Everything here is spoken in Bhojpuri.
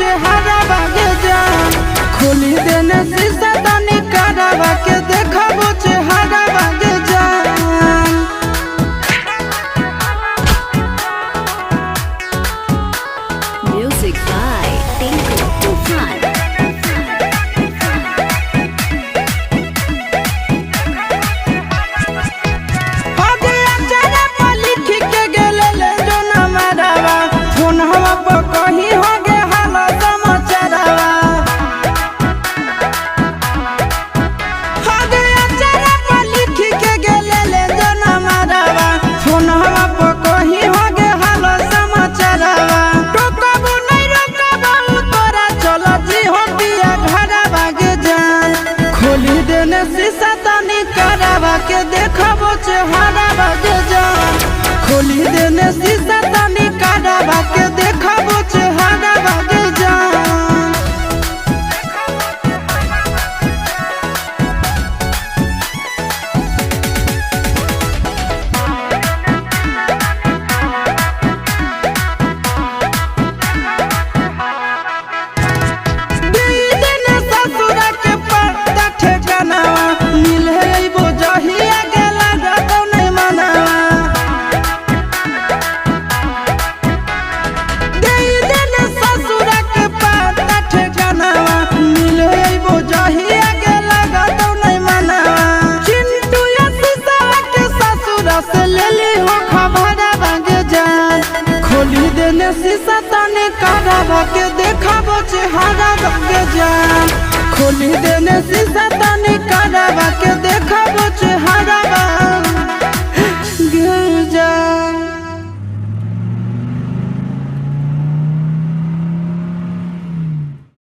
चेहरा बागे जान खोली देने शीशा तनी करावा के देखबो चेहरा बागे जान। Music by Tinku Tufan। शीशा तनी करावा के देखबो चेहरा बागे जान खोली देने शीशा तनी करावा के देखबो चेहरा बागे जान। खोली देने शीशा तनी करावा के देखबो चेहरा बागे जान खोली देने शीशा तनी करावा